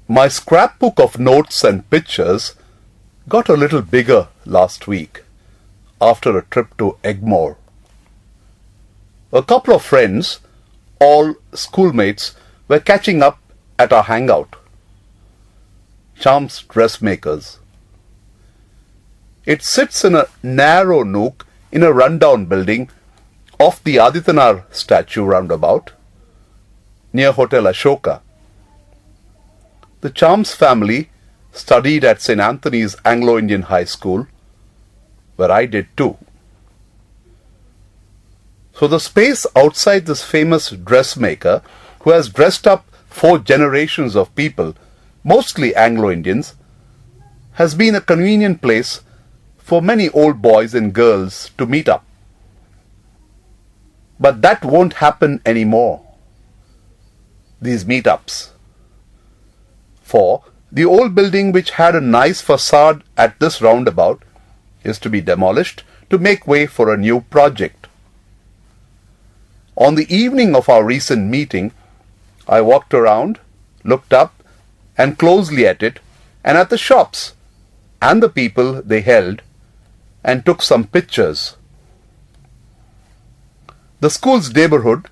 My scrapbook of notes and pictures got a little bigger last week after a trip to Egmore. A couple of friends, all schoolmates, were catching up at our hangout, Charms Dressmakers. It sits in a narrow nook in a rundown building off the Adityanar statue roundabout, near Hotel Ashoka. The Charms family studied at St. Anthony's Anglo-Indian High School, where I did too. So the space outside this famous dressmaker, who has dressed up 4 generations of people, mostly Anglo-Indians, has been a convenient place for many old boys and girls to meet up. But that won't happen anymore, these meetups. For the old building, which had a nice facade at this roundabout, is to be demolished to make way for a new project. On the evening of our recent meeting, I walked around, looked up and closely at it and at the shops and the people they held, and took some pictures. The school's neighbourhood,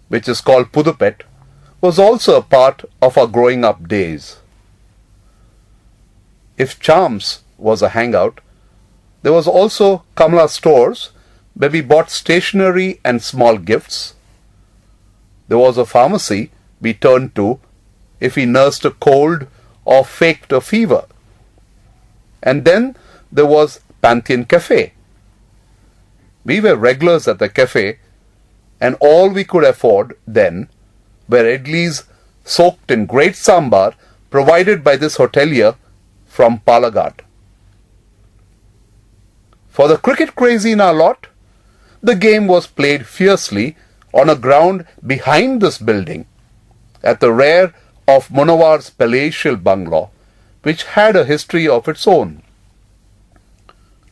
which is called Pudupet, was also a part of our growing up days. If Charms was a hangout, there was also Kamala stores where we bought stationery and small gifts. There was a pharmacy we turned to if we nursed a cold or faked a fever. And then there was Pantheon Cafe. We were regulars at the cafe, and all we could afford then were idlis soaked in great sambar provided by this hotelier from Palaghat. For the cricket crazy in our lot, the game was played fiercely on a ground behind this building at the rear of Munawar's palatial bungalow, which had a history of its own.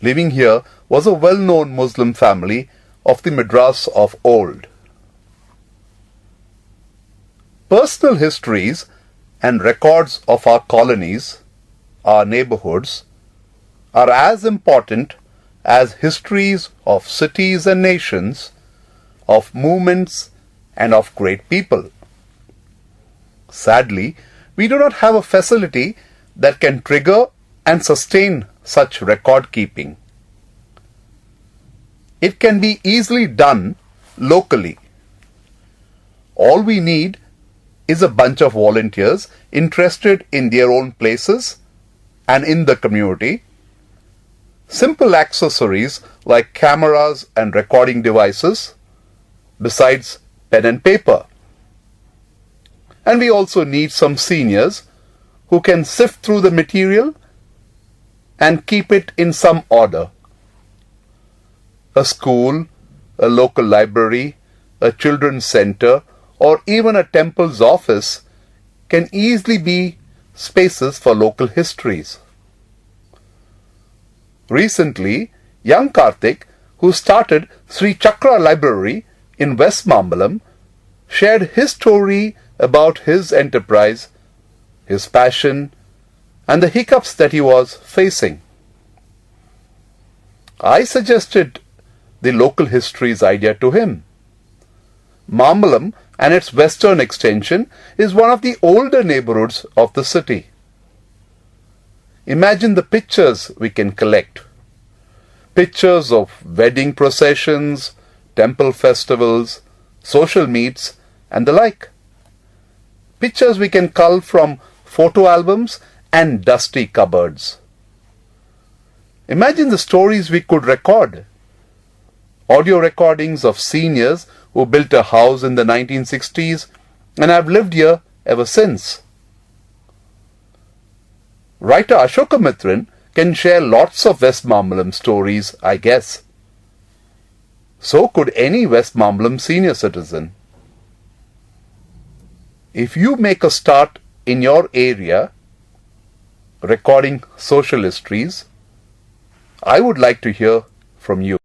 Living here was a well-known Muslim family of the Madras of old. Personal histories and records of our colonies, our neighbourhoods, are as important as histories of cities and nations, of movements and of great people. Sadly, we do not have a facility that can trigger and sustain such record keeping. It can be easily done locally. All we need is a bunch of volunteers interested in their own places and in the community, simple accessories like cameras and recording devices, besides pen and paper. And we also need some seniors who can sift through the material and keep it in some order. A school, a local library, a children's center, or even a temple's office can easily be spaces for local histories. Recently, young Karthik, who started Sri Chakra Library in West Mambalam, shared his story about his enterprise, his passion, and the hiccups that he was facing. I suggested the local histories idea to him. Mambalam and its western extension is one of the older neighbourhoods of the city. Imagine the pictures we can collect. Pictures of wedding processions, temple festivals, social meets, and the like. Pictures we can cull from photo albums and dusty cupboards. Imagine the stories we could record. Audio recordings of seniors who built a house in the 1960s and have lived here ever since. Writer Ashoka Mitran can share lots of West Mambalam stories, I guess. So could any West Mambalam senior citizen. If you make a start in your area recording social histories, I would like to hear from you.